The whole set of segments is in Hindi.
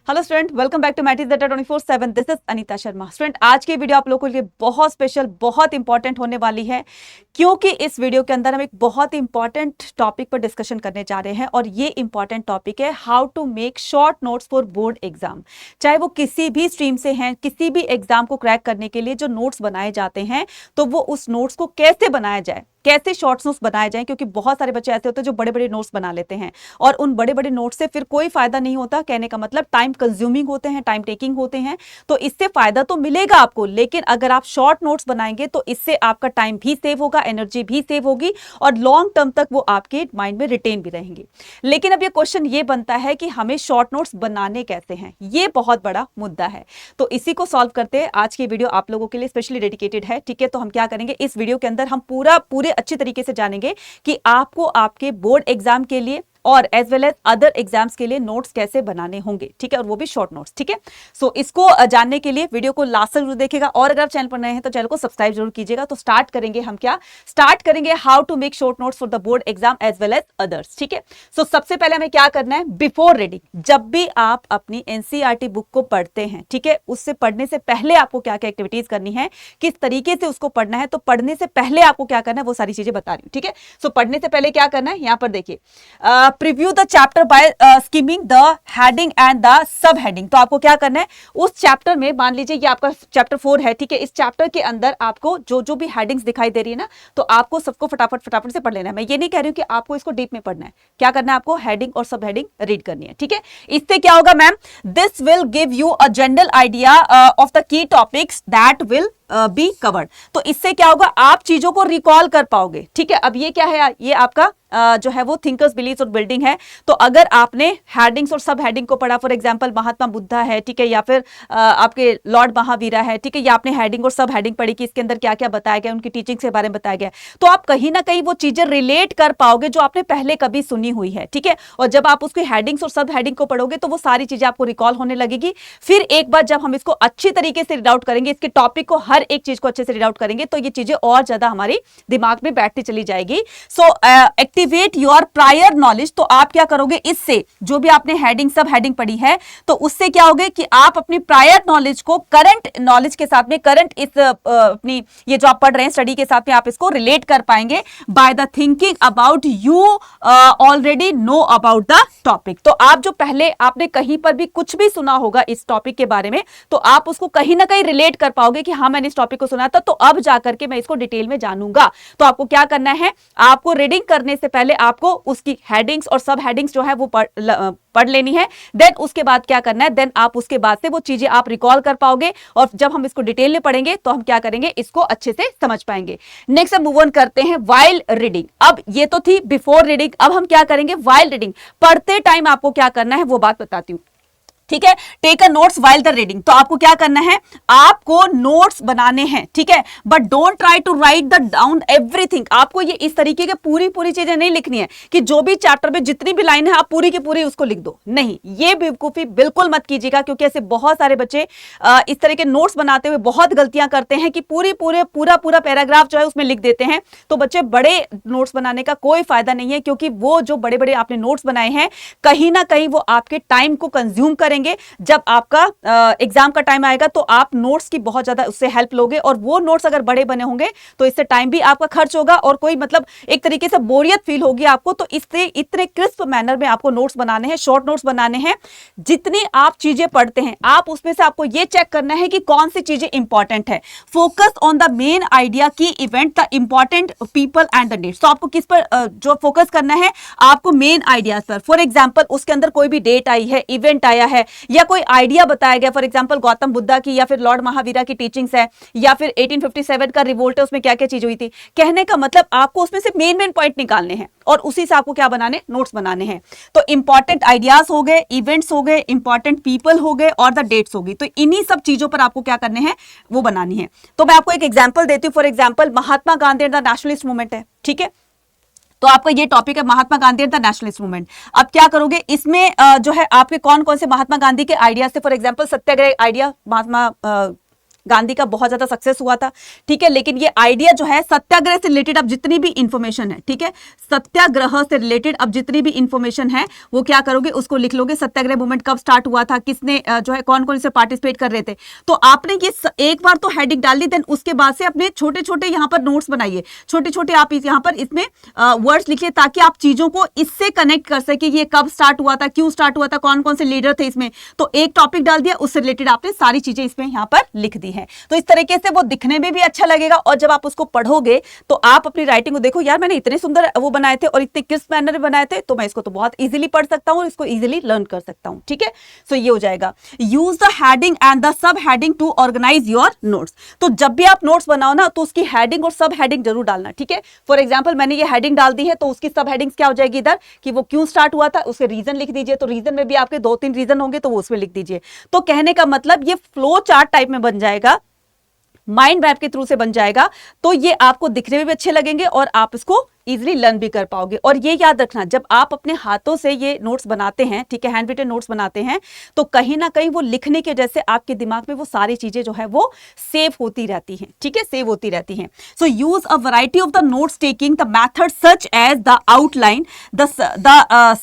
Hello student, welcome back to Mattis data 24/7। This is Anita Sharma. Student, आज की वीडियो आप लोगों के लिए बहुत स्पेशल, बहुत इंपॉर्टेंट होने वाली है, क्योंकि इस वीडियो के अंदर हम एक बहुत इंपॉर्टेंट टॉपिक पर डिस्कशन करने जा रहे हैं। और ये इंपॉर्टेंट टॉपिक है how to make short notes for board exam. चाहे वो किसी भी स्ट्रीम से हैं, किसी भी एग्जाम को क्रैक करने के लिए जो नोट्स बनाए जाते हैं, तो वो उस नोट्स को कैसे बनाया जाए, कैसे शॉर्ट नोट्स बनाए जाएं। क्योंकि बहुत सारे बच्चे ऐसे होते हैं जो बड़े बड़े नोट्स बना लेते हैं और उन बड़े बड़े नोट्स से फिर कोई फायदा नहीं होता। कहने का मतलब टाइम कंज्यूमिंग होते हैं, टाइम टेकिंग होते हैं। तो इससे फायदा तो मिलेगा आपको, लेकिन अगर आप शॉर्ट नोट्स बनाएंगे तो इससे आपका टाइम भी सेव होगा, एनर्जी भी सेव होगी और लॉन्ग टर्म तक वो आपके माइंड में रिटेन भी रहेंगे। लेकिन अब ये क्वेश्चन ये बनता है कि हमें शॉर्ट नोट्स बनाने कैसे हैं, ये बहुत बड़ा मुद्दा है। तो इसी को सॉल्व करते हैं आज की वीडियो आप लोगों के लिए स्पेशली डेडिकेटेड है। ठीक है, तो हम क्या करेंगे, इस वीडियो के अंदर हम पूरे अच्छी तरीके से जानेंगे कि आपको आपके बोर्ड एग्जाम के लिए और as well as other exams के लिए नोट्स कैसे बनाने होंगे। ठीक है, और वो भी शॉर्ट नोट्स। ठीक है, सो इसको जानने के लिए वीडियो को लास्ट तक जरूर देखिएगा और अगर आप चैनल पर नए हैं तो चैनल को सब्सक्राइब जरूर कीजिएगा। तो स्टार्ट करेंगे हम, क्या स्टार्ट करेंगे, how to make short notes for the board exam as well as others. ठीक है, सो सबसे पहले हमें क्या करना है, बिफोर रीडिंग, जब भी आप अपनी एनसीईआरटी बुक को पढ़ते हैं, ठीक है, उससे पढ़ने से पहले आपको क्या क्या एक्टिविटीज करनी है, किस तरीके से उसको पढ़ना है। तो पढ़ने से पहले आपको क्या करना है, वो सारी चीजें बता रही हूं। ठीक है, सो पढ़ने से पहले क्या करना है, यहां पर देखिए, preview the chapter by skimming the heading and the sub heading. तो आपको क्या करना है, उस चैप्टर में, मान लीजिए ये आपका चैप्टर 4 है, ठीक है, इस चैप्टर के अंदर आपको जो जो भी हेडिंग्स दिखाई दे रही है ना, तो आपको सबको फटाफट से पढ़ लेना है। मैं ये नहीं कह रही हूं कि आपको इसको डीप में पढ़ना है, क्या करना है, आपको हेडिंग और सब हेडिंग रीड करनी है। ठीक है, इससे क्या होगा ma'am, this will give you a general idea of the key topics that will be covered. तो इससे क्या होगा, आप चीजों को रिकॉल कर पाओगे। ठीक है, अब ये क्या है, ये आपका जो है वो थिंकर्स बिलीव्स और बिल्डिंग है। तो अगर आपने हेडिंग्स और सब हेडिंग को पढ़ा, फॉर एग्जांपल महात्मा बुद्धा है, ठीक है, या फिर आपके लॉर्ड महावीरा है, ठीक है, या आपने हेडिंग और सब हेडिंग पढ़ी कि इसके अंदर क्या क्या बताया गया, उनकी टीचिंग के बारे में बताया गया, तो आप कहीं ना कहीं वो चीजें रिलेट कर पाओगे जो आपने पहले कभी सुनी हुई है। ठीक है, और जब आप उसकी हेडिंग्स और सब हेडिंग को पढ़ोगे तो वो सारी चीजें आपको रिकॉल होने लगेगी। फिर एक बार जब हम इसको अच्छी तरीके से रीड आउट करेंगे, इसके टॉपिक को, हर एक चीज को अच्छे से रीड आउट करेंगे, तो ये चीजें और ज्यादा हमारी दिमाग में बैठती चली जाएगी। सो एक्टिवेट योर प्रायर नॉलेज। तो आप क्या करोगे, इससे जो भी आपने हेडिंग सब हेडिंग पढ़ी है, तो उससे क्या होगा कि आप अपनी प्रायर नॉलेज को करंट नॉलेज के साथ में, करंट इस अपनी ये जो आप पढ़ रहे हैं स्टडी के साथ में, आप इसको रिलेट कर पाएंगे by the thinking about you already know about the topic. तो आप जो पहले आपने कहीं पर भी कुछ भी सुना होगा इस टॉपिक के बारे में, तो आप उसको कहीं ना कहीं रिलेट कर पाओगे कि हाँ, मैंने इस टॉपिक को सुना था, तो अब जाकर के मैं इसको डिटेल में जानूंगा। तो आपको क्या करना है, आपको रीडिंग करने से पहले आपको उसकी हेडिंग्स और सब हेडिंग्स जो है वो पढ़ लेनी है। देन उसके बाद क्या करना है, देन आप उसके बाद से वो चीजें आप रिकॉल कर पाओगे और जब हम इसको डिटेल में पढ़ेंगे तो हम क्या करेंगे, इसको अच्छे से समझ पाएंगे। नेक्स्ट हम मूव ऑन करते हैं व्हाइल रीडिंग। अब ये तो थी बिफोर रीडिंग, अब हम क्या करेंगे, व्हाइल रीडिंग। पढ़ते टाइम आपको क्या करना है वो बात बताती हूं। ठीक है, take a notes while the reading. तो आपको क्या करना है, आपको नोट्स बनाने हैं, ठीक है, but don't try to write the down everything. आपको ये इस तरीके के पूरी चीजें नहीं लिखनी है कि जो भी चैप्टर में जितनी भी लाइन है आप पूरी की पूरी उसको लिख दो। नहीं, ये बेवकूफी बिल्कुल मत कीजिएगा, क्योंकि ऐसे बहुत सारे बच्चे इस तरह के नोट्स बनाते हुए बहुत गलतियां करते हैं कि पूरा पैराग्राफ जो है उसमें लिख देते हैं। तो बच्चे, बड़े नोट्स बनाने का कोई फायदा नहीं है, क्योंकि वो जो बड़े बड़े आपने नोट्स बनाए हैं, कहीं ना कहीं वो आपके टाइम को कंज्यूम करेंगे। जब आपका एग्जाम का टाइम आएगा तो आप नोट्स की बहुत ज्यादा उससे हेल्प लोगे, और वो नोट्स अगर बड़े बने होंगे तो इससे टाइम भी आपका खर्च होगा और कोई मतलब एक तरीके से बोरियत फील होगी आपको। तो इससे इतने क्रिस्प मैनर में आपको नोट्स बनाने हैं, शॉर्ट नोट्स बनाने हैं। जितनी आप चीजें पढ़ते हैं, आप उसमें से आपको यह चेक करना है कि कौन सी चीजें इंपॉर्टेंट है। Focus on the main idea, key event, the important people and the dates. तो आपको किस पर जो फोकस करना है, आपको मेन आइडियाज पर। फॉर एग्जाम्पल, उसके अंदर कोई भी डेट आई है, इवेंट आया है, या कोई आइडिया बताया गया, फॉर एग्जांपल गौतम बुद्धा की या फिर लॉर्ड महावीरा की टीचिंग्स है, या फिर 1857 का रिवोल्ट है, उसमें क्या क्या चीज हुई थी। कहने का मतलब आपको उसमें से मेन पॉइंट निकालने हैं और उसी से आपको क्या बनाने, नोट्स बनाने हैं। तो इंपॉर्टेंट आइडियाज हो गए, इवेंट्स हो गए, इंपॉर्टेंट पीपल हो गए और द डेट्स होगी। तो इन्हीं सब चीजों पर आपको क्या करने हैं, वो बनानी है। तो मैं आपको एक एग्जाम्पल देती हूँ। For example, Mahatma Gandhi and the nationalist movement है, ठीक है, तो आपका ये टॉपिक है Mahatma Gandhi and the nationalist movement. अब क्या करोगे, इसमें जो है आपके कौन कौन से महात्मा गांधी के आइडियाज थे। For example, Satyagraha idea Mahatma Gandhi का बहुत ज्यादा सक्सेस हुआ था, ठीक है। लेकिन ये आइडिया जो है सत्याग्रह से रिलेटेड अब जितनी भी इंफॉर्मेशन है, ठीक है, सत्याग्रह से रिलेटेड अब जितनी भी इंफॉर्मेशन है वो क्या करोगे, उसको लिख लोगे। सत्याग्रह मूवमेंट कब स्टार्ट हुआ था, किसने जो है कौन कौन से पार्टिसिपेट कर रहे थे, तो आपने ये एक बार तो हेडिंग डाल दी, देन उसके बाद से अपने छोटे छोटे यहाँ पर नोट्स बनाइए, छोटे छोटे आप यहाँ पर इसमें वर्ड्स लिखिए, ताकि आप चीजों को इससे कनेक्ट कर सके। ये कब स्टार्ट हुआ था, क्यों स्टार्ट हुआ था, कौन कौन से लीडर थे इसमें, तो एक टॉपिक डाल दिया, उससे रिलेटेड आपने सारी चीजें इसमें यहाँ पर लिख दी है। तो इस तरीके से वो दिखने में भी अच्छा लगेगा, और जब आप उसको पढ़ोगे तो आप अपनी राइटिंग को देखो, यार मैंने इतने सुंदर वो बनाए थे और इतने किस मैनर में बनाए थे, तो मैं इसको तो बहुत इजीली पढ़ सकता हूँ, इसको इजीली लर्न कर सकता हूँ, ठीक है। सो ये हो जाएगा। Use the heading and the sub heading to organise your notes. तो जब भी आप नोट्स बनाओ ना, तो उसकी हेडिंग और सब हेडिंग जरूर डालना, ठीक है। फॉर एग्जाम्पल मैंने ये हेडिंग डाल दी है, तो उसकी सब हेडिंग्स क्या हो जाएगी इधर, कि वो क्यों स्टार्ट हुआ था, उसके रीजन लिख दीजिए। तो रीजन में भी आपके 2-3 रीजन होंगे, तो वो उसमें लिख दीजिए। तो कहने का मतलब ये फ्लो चार्ट टाइप में बन जाएगा, माइंड मैप के थ्रू से बन जाएगा। तो ये आपको दिखने में भी अच्छे लगेंगे और आप इसको इजीली लर्न भी कर पाओगे। और ये याद रखना, जब आप अपने हाथों से ये नोट्स बनाते हैं, ठीक है, हैंड रिटन नोट्स बनाते हैं, तो कहीं ना कहीं वो लिखने के जैसे आपके दिमाग में वो सारी चीजें जो है वो सेव होती रहती हैं, ठीक है, सेव होती रहती हैं। So use a variety of the notes taking the method such as the outline, the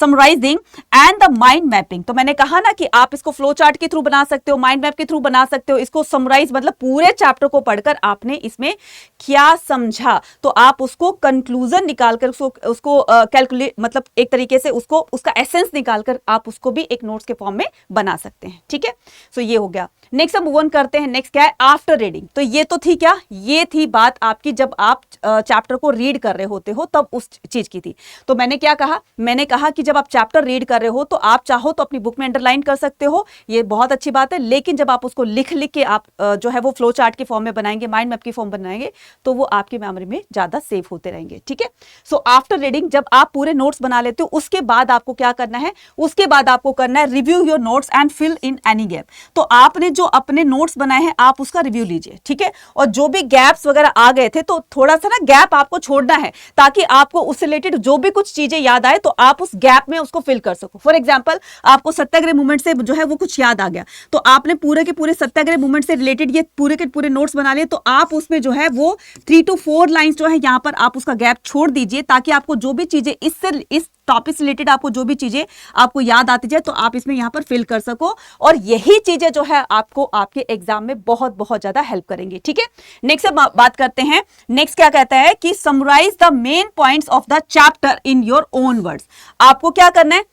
summarising and the mind mapping. तो मैंने कहा ना कि आप इसको फ्लो चार्ट के थ्रू बना सकते हो, माइंड मैप के थ्रू बना सकते हो। इसको समराइज मतलब पूरे चैप्टर को पढ़कर आपने इसमें क्या समझा, तो आप उसको कंक्लूजन निकालकर उसको कैलकुलेट मतलब एक तरीके से उसको उसका एसेंस निकालकर आप उसको भी एक नोट्स के फॉर्म में बना सकते हैं, ठीक है। सो ये हो गया। नेक्स्ट हम मूव ऑन करते हैं। नेक्स्ट क्या है, आफ्टर रीडिंग। तो ये तो थी क्या, ये थी बात आपकी जब आप चैप्टर को रीड कर रहे होते हो तब उस चीज की थी। तो मैंने क्या कहा, मैंने कहा कि जब आप चैप्टर रीड कर रहे हो तो आप चाहो तो अपनी बुक में अंडरलाइन कर सकते हो, ये बहुत अच्छी बात है। लेकिन जब आप उसको लिख लिख के आप जो है वो फ्लो चार्ट के फॉर्म में बनाएंगे, माइंड मैप की फॉर्म बनाएंगे, तो वो आपकी मेमोरी में ज्यादा सेव होते रहेंगे, ठीक है। सो आफ्टर रीडिंग जब आप पूरे नोट्स बना लेते हो, उसके बाद आपको क्या करना है, उसके बाद आपको करना है review your notes and fill in any gap. तो आपने जो अपने नोट्स बनाए हैं आप उसका रिव्यू लीजिए, ठीक है। और जो भी गैप्स वगैरह आ गए थे तो थोड़ा सा ना गैप आपको छोड़ना है, ताकि आपको उससे रिलेटेड जो भी कुछ चीजें याद आए तो आप उस गैप में उसको फिल कर सको। फॉर एग्जाम्पल आपको सत्याग्रह मूवमेंट से जो है वो कुछ याद आ गया, तो आपने पूरे के पूरे सत्याग्रह मूवमेंट से रिलेटेड ये पूरे के पूरे नोट्स बना लिए, तो आप उसमें जो है वो 3 to 4 लाइंस जो है यहाँ पर आप उसका गैप छोड़ दीजिए, ताकि आपको जो भी चीजें इस टॉपिक से रिलेटेड आपको जो भी चीजें आपको याद आती जाए तो आप इसमें यहां पर फिल कर सको। और यही चीजें जो है आपको आपके एग्जाम में बहुत बहुत ज्यादा हेल्प करेंगे, ठीक है। नेक्स्ट बात करते हैं। नेक्स्ट क्या कहता है कि summarise the main points of the chapter in your own words. आपको क्या करना है,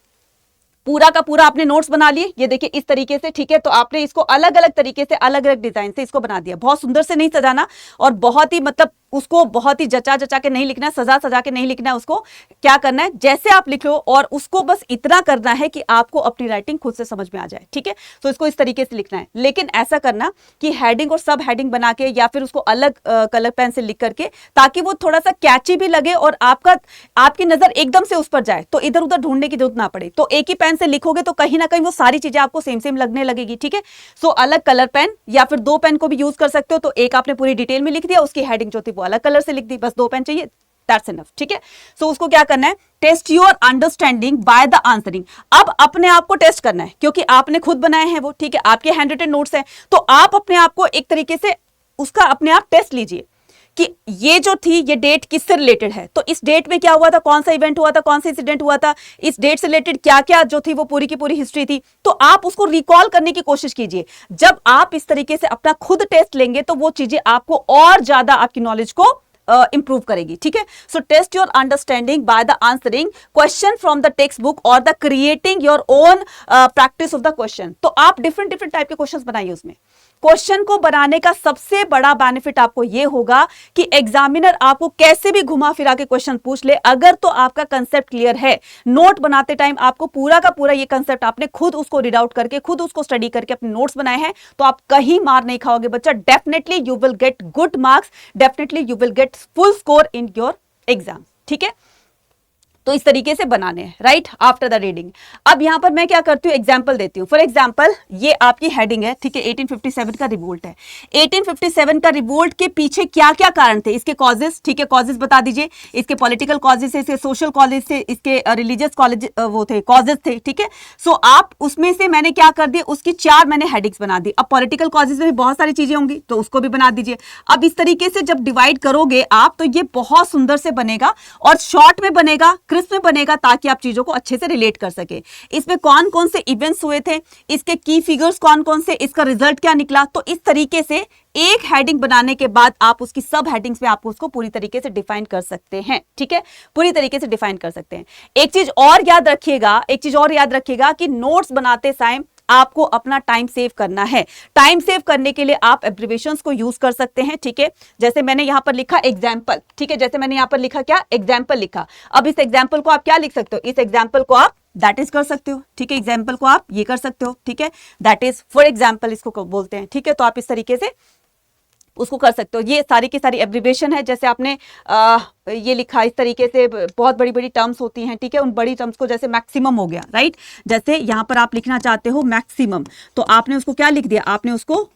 पूरा का पूरा आपने नोट्स बना लिए, ये देखिए इस तरीके से, ठीक है। तो आपने इसको अलग अलग तरीके से, अलग अलग डिजाइन से इसको बना दिया। बहुत सुंदर से नहीं सजाना, और बहुत ही मतलब उसको बहुत ही जचा जचा के नहीं लिखना, सजा सजा के नहीं लिखना है। उसको क्या करना है, जैसे आप लिख लो, और उसको बस इतना करना है कि आपको अपनी राइटिंग खुद से समझ में आ जाए, ठीक है। तो इसको इस तरीके से लिखना है, लेकिन ऐसा करना कि हेडिंग और सब हेडिंग बना के, या फिर उसको अलग कलर पेन से लिख करके, ताकि वो थोड़ा सा कैची भी लगे और आपकी नजर एकदम से उस पर जाए, तो इधर उधर ढूंढने की जरूरत ना पड़े। तो एक ही पेन से लिखोगे तो कहीं ना कहीं वो सारी चीजें आपको सेम सेम लगने लगेगी, ठीक है। सो अलग कलर पेन या फिर 2 पेन को भी यूज कर सकते हो। तो एक आपने पूरी डिटेल में लिख दिया, उसकी हेडिंग जो थी वो अलग कलर से लिख दी, बस 2 पेन चाहिए, दैट्स इनफ, ठीक है। सो उसको क्या करना है, test your understanding by the answering. अब अपने आप को टेस्ट करना है, क्योंकि आपने खुद बनाए हैं वो, ठीक है, आपके हैंड रिटन नोट्स हैं, तो आप अपने आप को एक तरीके से उसका अपने आप टेस्ट लीजिए कि ये जो थी ये डेट किससे रिलेटेड है। तो इस डेट में क्या हुआ था, कौन सा इवेंट हुआ था, कौन सा इंसिडेंट हुआ था, इस डेट से रिलेटेड क्या क्या जो थी वो पूरी की पूरी हिस्ट्री थी। तो आप उसको रिकॉल करने की कोशिश कीजिए। जब आप इस तरीके से अपना खुद टेस्ट लेंगे तो वो चीजें आपको और ज्यादा आपकी नॉलेज को इंप्रूव करेगी, ठीक है। So test your understanding by the answering question from the text book और the creating your own practice of the question. तो आप डिफरेंट डिफरेंट टाइप के क्वेश्चंस बनाइए। उसमें क्वेश्चन को बनाने का सबसे बड़ा बेनिफिट आपको यह होगा कि एग्जामिनर आपको कैसे भी घुमा फिरा के क्वेश्चन पूछ ले, अगर तो आपका कंसेप्ट क्लियर है, नोट बनाते टाइम आपको पूरा का पूरा ये कंसेप्ट आपने खुद उसको रीड आउट करके, खुद उसको स्टडी करके अपने नोट्स बनाए हैं, तो आप कहीं मार नहीं खाओगे बच्चा। Definitely you will get good marks, definitely you will get full score in your exam, ठीक है। तो इस तरीके से बनाने हैं, राइट, आफ्टर द रीडिंग। अब यहां पर मैं क्या करती हूँ, एग्जाम्पल देती हूँ। फॉर एग्जाम्पल ये आपकी हेडिंग है, ठीक है, 1857 का रिवोल्ट है। 1857 का रिवोल्ट के पीछे क्या क्या कारण थे, इसके कॉजेस, ठीक है, कॉजेस बता दीजिए, इसके पॉलिटिकल कॉजेस थे, इसके सोशल कॉजेस थे, इसके रिलीजियस कॉलेज वो थे, कॉजेस थे, ठीक है। सो आप उसमें से मैंने क्या कर दिया, उसकी 4 मैंने हेडिंग्स बना दी। अब पॉलिटिकल कॉजेस में भी बहुत सारी चीजें होंगी तो उसको भी बना दीजिए। अब इस तरीके से जब डिवाइड करोगे आप तो ये बहुत सुंदर से बनेगा और शॉर्ट में बनेगा, क्रिस्प में बनेगा, ताकि आप चीजों को अच्छे से रिलेट कर सके। इसमें कौन कौन से इवेंट्स हुए थे, इसके की फिगर्स कौन कौन से, इसका रिजल्ट क्या निकला। तो इस तरीके से एक हेडिंग बनाने के बाद आप उसकी सब हेडिंग्स में आप उसको पूरी तरीके से डिफाइन कर सकते हैं, ठीक है, पूरी तरीके से डिफाइन कर सकते हैं। एक चीज और याद रखिएगा कि नोट्स बनाते टाइम आपको अपना टाइम सेव करना है। टाइम सेव करने के लिए आप एब्रिविएशंस को यूज कर सकते हैं, ठीक है। जैसे मैंने यहां पर लिखा एग्जाम्पल, ठीक है, जैसे मैंने यहां पर लिखा क्या, एग्जाम्पल लिखा। अब इस एग्जाम्पल को आप क्या लिख सकते हो, इस एग्जाम्पल को आप दैट इज कर सकते हो, ठीक है, एग्जाम्पल को आप ये कर सकते हो, ठीक है, दैट इज फॉर एग्जाम्पल इसको बोलते हैं, ठीक है। तो आप इस तरीके से उसको कर सकते हो। ये सारी की सारी एब्रिविएशन है। जैसे आपने ये लिखा इस तरीके से, बहुत बड़ी बड़ी टर्म्स होती हैं, ठीक है, उन बड़ी टर्म्स को, जैसे मैक्सिमम हो गया, राइट, जैसे यहां पर आप लिखना चाहते हो मैक्सिमम, तो आपने उसको क्या लिख दिया, आपने उसको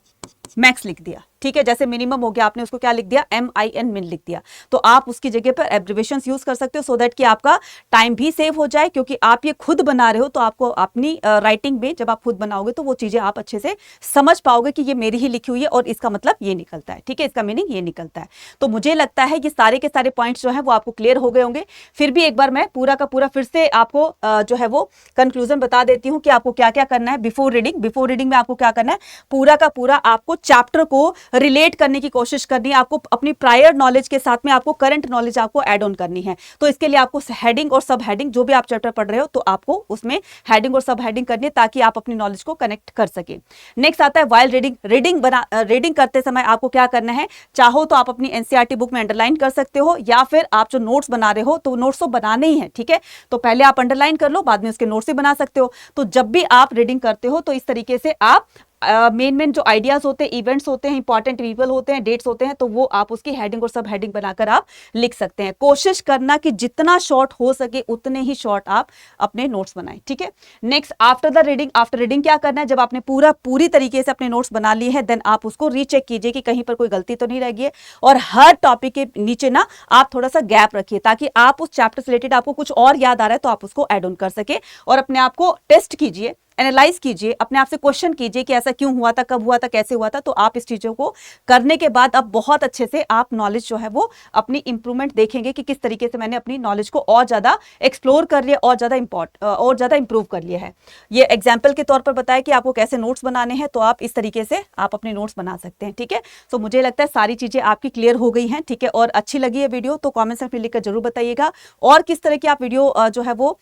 मैक्स लिख दिया, ठीक है। जैसे मिनिमम हो गया, आपने उसको क्या लिख दिया, MIN मिन लिख दिया। तो आप उसकी जगह पर एब्रिविएशंस यूज कर सकते हो, सो दैट कि आपका टाइम भी सेव हो जाए, क्योंकि आप ये खुद बना रहे हो तो आपको अपनी राइटिंग में जब आप खुद बनाओगे तो वो चीजें आप अच्छे से समझ पाओगे कि ये मेरी ही लिखी हुई है और इसका मतलब ये निकलता है, ठीक है, इसका मीनिंग ये निकलता है। तो मुझे लगता है ये सारे के सारे पॉइंट्स जो है वो आपको क्लियर हो गए होंगे। फिर भी एक बार मैं पूरा का पूरा फिर से आपको जो है वो कंक्लूजन बता देती हूँ कि आपको क्या क्या करना है बिफोर रीडिंग में आपको क्या करना है, पूरा का पूरा आपको चैप्टर को रिलेट करने की कोशिश करनी है। आपको अपनी प्रायर नॉलेज के साथ में आपको करंट नॉलेज आपको ऐड ऑन करनी है। तो इसके लिए आपको हेडिंग और सब हेडिंग, जो भी आप चैप्टर पढ़ रहे हो तो आपको उसमें हेडिंग और सब हेडिंग करनी है, ताकि आप अपनी नॉलेज को कनेक्ट कर सके। नेक्स्ट आता है वाइल रीडिंग करते समय आपको क्या करना है, चाहो तो आप अपनी एनसीईआरटी बुक में अंडरलाइन कर सकते हो, या फिर आप जो नोट्स बना रहे हो तो नोट्स तो बनाने ही है, ठीक है, तो पहले आप अंडरलाइन कर लो, बाद में उसके नोट्स भी बना सकते हो। तो जब भी आप रीडिंग करते हो तो इस तरीके से आप मेन जो आइडियाज होते हैं, इवेंट्स होते हैं, इंपॉर्टेंट पीपल होते हैं, डेट्स होते हैं, तो वो आप उसकी हेडिंग और सब हेडिंग बनाकर आप लिख सकते हैं। कोशिश करना कि जितना शॉर्ट हो सके उतने ही शॉर्ट आप अपने नोट्स बनाएं, ठीक है। नेक्स्ट आफ्टर रीडिंग क्या करना है, जब आपने पूरी तरीके से अपने नोट्स बना लिए हैं, देन आप उसको रीचेक कीजिए कि कहीं पर कोई गलती तो नहीं रह गई है, और हर टॉपिक के नीचे ना आप थोड़ा सा गैप रखिए, ताकि आप उस चैप्टर से रिलेटेड आपको कुछ और याद आ रहा है तो आप उसको ऐड ऑन कर सके, और अपने आप को टेस्ट कीजिए, एनालाइज कीजिए, अपने आप से क्वेश्चन कीजिए कि ऐसा क्यों हुआ था, कब हुआ था, कैसे हुआ था। तो आप इस चीजों को करने के बाद अब बहुत अच्छे से आप नॉलेज जो है वो अपनी इंप्रूवमेंट देखेंगे कि किस तरीके से मैंने अपनी नॉलेज को और ज्यादा एक्सप्लोर कर लिया, और ज्यादा इंप्रूव कर लिया है। ये एग्जाम्पल के तौर पर बताया कि आपको कैसे नोट्स बनाने हैं, तो आप इस तरीके से आप अपने नोट्स बना सकते हैं, ठीक है। तो मुझे लगता है सारी चीजें आपकी क्लियर हो गई हैं, ठीक है, और अच्छी लगी है वीडियो तो कॉमेंट सेक्शन में लिखकर जरूर बताइएगा। और किस तरह की आप वीडियो जो है वो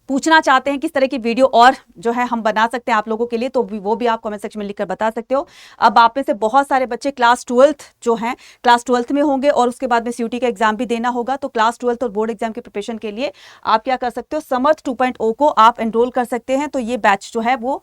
पूछना चाहते हैं, किस तरह की वीडियो और जो है हम बना सकते हैं आप लोगों के लिए, तो वो भी आप कमेंट सेक्शन में लिखकर बता सकते हो। अब आप में से बहुत सारे बच्चे क्लास 12th जो हैं, क्लास 12th में होंगे, और उसके बाद में सीयूटी का एग्जाम भी देना होगा। तो क्लास 12th और बोर्ड एग्जाम के प्रिपरेशन के लिए आप क्या कर सकते हो, समर्थ 2.0 को आप एनरोल कर सकते हैं। तो ये बैच जो है वो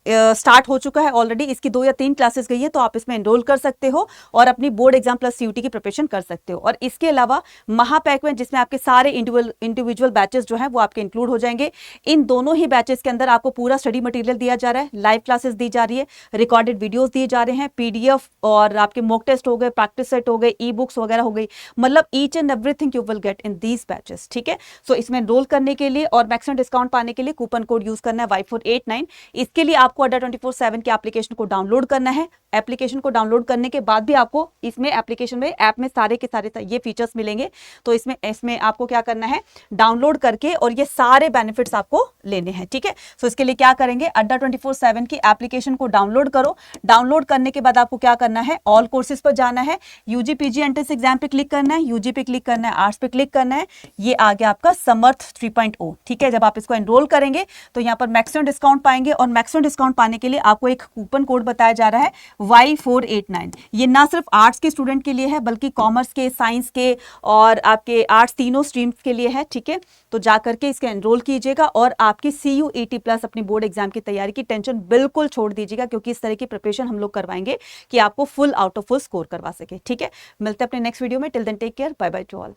स्टार्ट हो चुका है ऑलरेडी, इसकी 2 या 3 क्लासेस गई है, तो आप इसमें एनरोल कर सकते हो और अपनी बोर्ड एग्जाम प्लस सीयूटी की प्रिपरेशन कर सकते हो। और इसके अलावा महापैक में, जिसमें आपके सारे इंडिविजुअल बैचेस जो हैं वो आपके इंक्लूड हो जाएंगे। इन दोनों ही बैचेस के अंदर आपको पूरा स्टडी मटेरियल दिया जा रहा है, लाइव क्लासेस दी जा रही है, रिकॉर्डेड वीडियोस दिए जा रहे हैं, PDF और आपके मॉक टेस्ट हो गए, प्रैक्टिस सेट हो गए, ई बुक्स वगैरह हो गई, मतलब each and everything you will get in these batches, ठीक है। सो इसमें एनरोल करने के लिए और मैक्सिमम डिस्काउंट पाने के लिए कूपन कोड यूज करना है Y489। इसके लिए आपको अड्डा 24/7 की एप्लीकेशन को डाउनलोड करना है। एप्लीकेशन को डाउनलोड करने के बाद भी आपको इसमें एप्लीकेशन में ऐप में सारे के सारे ये फीचर्स मिलेंगे। तो इसमें आपको क्या करना है, डाउनलोड करके और ये सारे बेनिफिट्स आपको लेने हैं, ठीक है। सो इसके लिए क्या करेंगे, अड्डा 24/7 की एप्लीकेशन को डाउनलोड करो। डाउनलोड करने के बाद आपको क्या करना है, ऑल कोर्सेज पर जाना है, UG PG एंट्रेंस एग्जाम पे क्लिक करना है, UG पे क्लिक करना है, आर्ट्स पे क्लिक करना है। ये आ गया आपका समर्थ 3.0, ठीक है। जब आप इसको एनरोल करेंगे तो यहाँ पर मैक्सिमम डिस्काउंट पाएंगे, और मैक्सिमम डिस्काउंट पाने के लिए आपको एक कूपन कोड बताया जा रहा है Y489। ये ना सिर्फ आर्ट्स के स्टूडेंट के लिए है, बल्कि कॉमर्स के, साइंस के और आपके आर्ट्स तीनों स्ट्रीम्स के लिए है, ठीक है। तो जाकर के इसके एनरोल कीजिएगा और आपकी CUET प्लस अपनी बोर्ड एग्जाम की तैयारी की टेंशन बिल्कुल छोड़ दीजिएगा, क्योंकि इस तरह की प्रिपरेशन हम लोग करवाएंगे कि आपको full out of full score करवा सके, ठीक है। मिलते हैं अपने नेक्स्ट वीडियो में। Till then take care, bye bye to all.